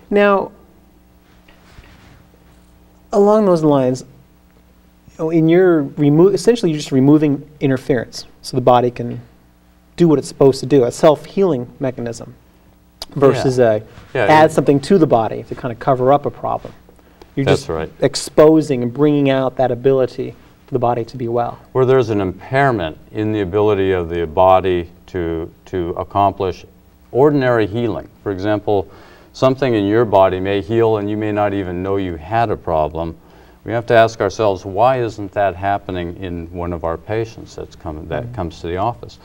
Now, along those lines, in your essentially you're just removing interference so the body can do what it's supposed to do, a self-healing mechanism, versus add something to the body to kind of cover up a problem. You're just exposing and bringing out that ability for the body to be well. Where there's an impairment in the ability of the body to accomplish ordinary healing. For example, something in your body may heal and you may not even know you had a problem. We have to ask ourselves, why isn't that happening in one of our patients that comes to the office?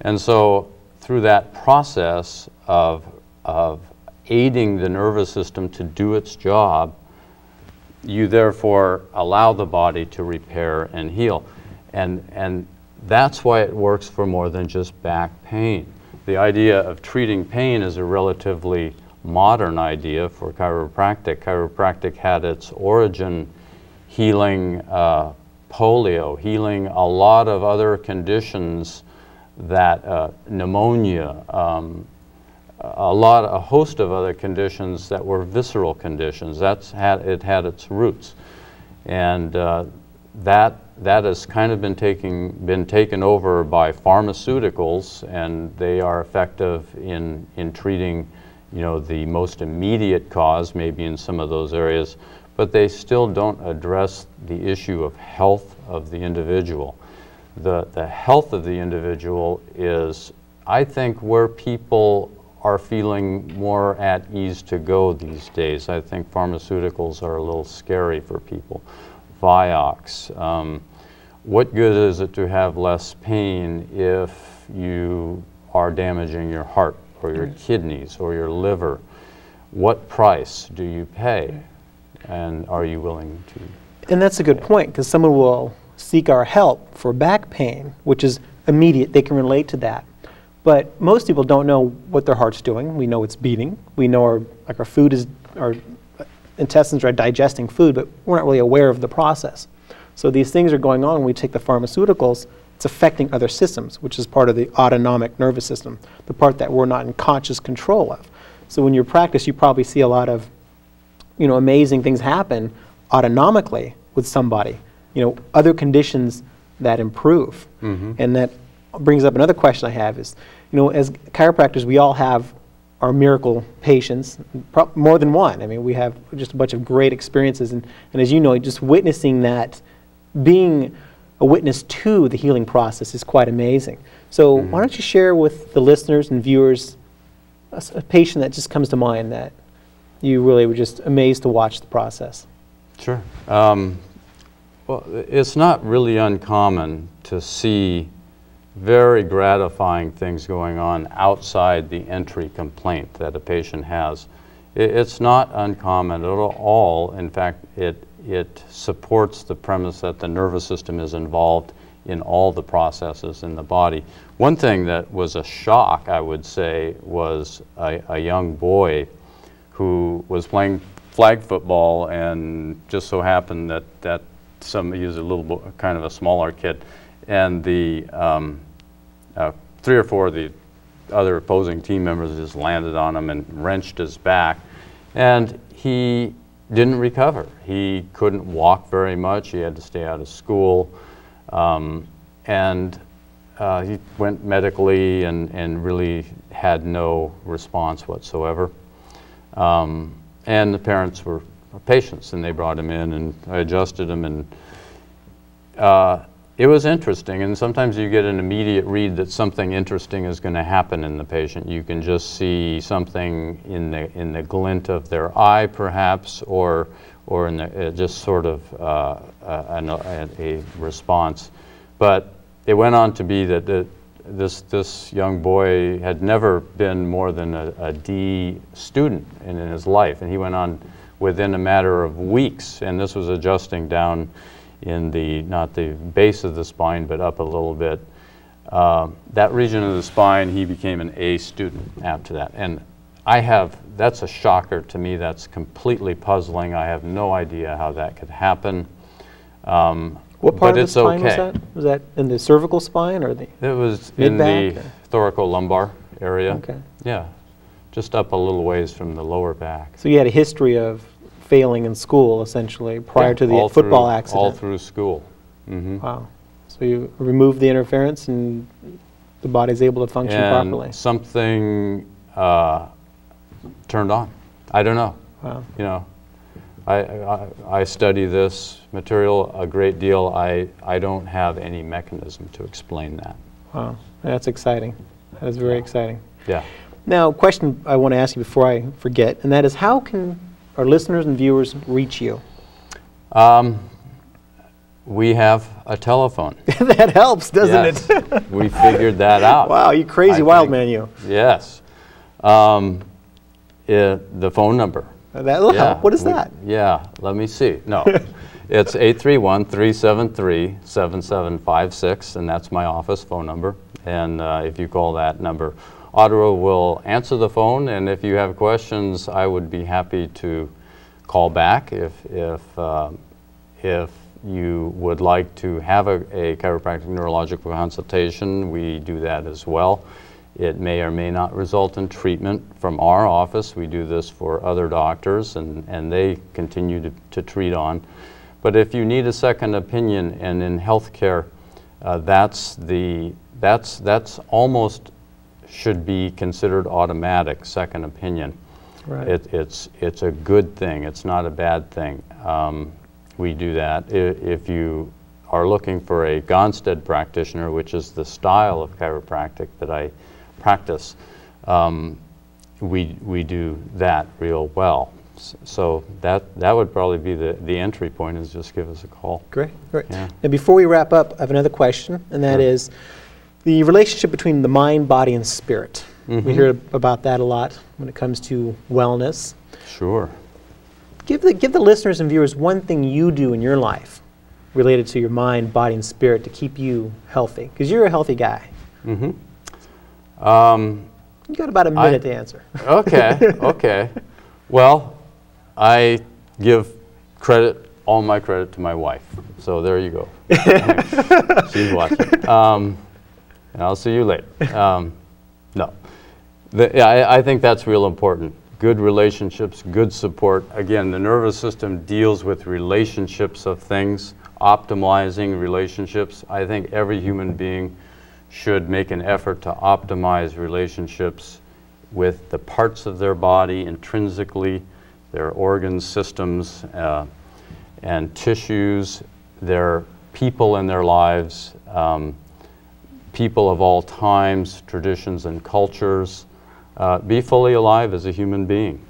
And so through that process of aiding the nervous system to do its job, you therefore allow the body to repair and heal. And that's why it works for more than just back pain. The idea of treating pain is a relatively modern idea for chiropractic. Chiropractic had its origin healing polio, healing a lot of other conditions that pneumonia, a host of other conditions that were visceral conditions. It had its roots, and that has kind of been taken over by pharmaceuticals, and they are effective in treating, the most immediate cause, maybe in some of those areas, but they still don't address the issue of health of the individual. The health of the individual is, I think, where people are feeling more at ease to go these days. I think pharmaceuticals are a little scary for people. Vioxx. What good is it to have less pain if you are damaging your heart or your kidneys or your liver? What price do you pay? And are you willing to? And that's a good point, because someone will seek our help for back pain, which is immediate. They can relate to that. But most people don't know what their heart's doing. We know it's beating. We know our food is, our intestines are digesting food, but we're not really aware of the process. So these things are going on when we take the pharmaceuticals. It's affecting other systems, which is part of the autonomic nervous system, the part that we're not in conscious control of. So when you practice, you probably see a lot of amazing things happen autonomically with somebody, other conditions that improve. And that brings up another question I have is, as chiropractors, we all have our miracle patients, more than one. I mean, we have just a bunch of great experiences, and as you know, just witnessing that, being a witness to the healing process is quite amazing. So why don't you share with the listeners and viewers a patient that just comes to mind that you really were just amazed to watch the process? Sure. Well, it's not really uncommon to see very gratifying things going on outside the entry complaint that a patient has. It's not uncommon at all. In fact, it supports the premise that the nervous system is involved in all the processes in the body. One thing that was a shock, I would say, was a young boy who was playing flag football, and just so happened that he was a little kind of a smaller kid, and the 3 or 4 of the other opposing team members just landed on him and wrenched his back, and he didn't recover. He couldn't walk very much. He had to stay out of school, and he went medically and really had no response whatsoever. And the parents were patients, and they brought him in, and I adjusted him, and it was interesting. And sometimes you get an immediate read that something interesting is going to happen in the patient. You can just see something in the glint of their eye, perhaps, or in the, just sort of a response. But it went on to be that this young boy had never been more than a D student in his life, and he went on within a matter of weeks, and this was adjusting down in not the base of the spine, but up a little bit. That region of the spine, he became an A student after that. And that's a shocker to me. That's completely puzzling. I have no idea how that could happen. What part of the spine was that? Was that in the cervical spine or the It was in the thoracolumbar area. Okay. Yeah. just up a little ways from the lower back. So you had a history of failing in school, essentially, prior to the all football through, accident. All through school. Mm-hmm. Wow. So you removed the interference and the body's able to function and properly. Something turned on. I don't know. Wow. You know, I study this material a great deal. I don't have any mechanism to explain that. Wow. That's exciting. That is very exciting. Yeah. Now, a question I want to ask you before I forget, and that is, how can our listeners and viewers reach you? We have a telephone. That helps, doesn't Yes. it? We figured that out. Wow, you crazy wild man, you. Yes. The phone number. That'll help. What is that? Yeah, let me see. No, it's 831-373-7756, and that's my office phone number. And if you call that number, Audra will answer the phone, and if you have questions, I would be happy to call back. If you would like to have a chiropractic neurological consultation, we do that as well. It may or may not result in treatment from our office. We do this for other doctors, and they continue to treat on. But if you need a second opinion, and in healthcare, that's almost should be considered automatic, second opinion. Right. It's a good thing. It's not a bad thing. We do that. If you are looking for a Gonstead practitioner, which is the style of chiropractic that I practice, we do that real well. So that would probably be the entry point, is just give us a call. Great, great. Yeah. Now, before we wrap up, I have another question, and that is the relationship between the mind, body, and spirit. Mm-hmm. We hear about that a lot when it comes to wellness. Sure. Give the listeners and viewers one thing you do in your life related to your mind, body, and spirit to keep you healthy, because you're a healthy guy. Mm-hmm. You got about a minute to answer. Okay, okay. Well, I give all my credit to my wife. So there you go. She's watching. And I'll see you later. No. I think that's real important. Good relationships, good support. Again, the nervous system deals with relationships of things, optimizing relationships. I think every human being should make an effort to optimize relationships with the parts of their body intrinsically, their organs, systems, and tissues, their people in their lives, people of all times, traditions, and cultures. Be fully alive as a human being.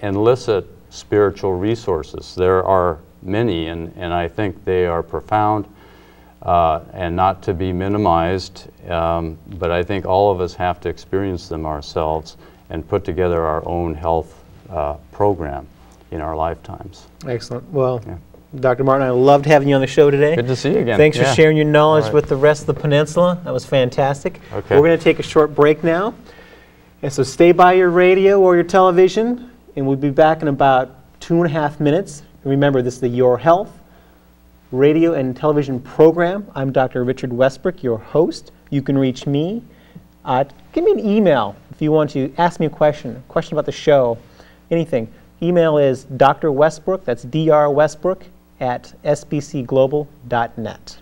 Enlist spiritual resources. There are many, and I think they are profound and not to be minimized, but I think all of us have to experience them ourselves and put together our own health program in our lifetimes. Excellent. Well, yeah. Dr. Martin, I loved having you on the show today. Good to see you again. Thanks for sharing your knowledge with the rest of the peninsula. That was fantastic. Okay. We're going to take a short break now. And so stay by your radio or your television, and we'll be back in about 2.5 minutes. And remember, this is the Your Health radio and television program. I'm Dr. Richard Westbrook, your host. You can reach me. Give me an email if you want to ask me a question about the show, anything. Email is Dr. Westbrook, that's Dr. Westbrook, @sbcglobal.net.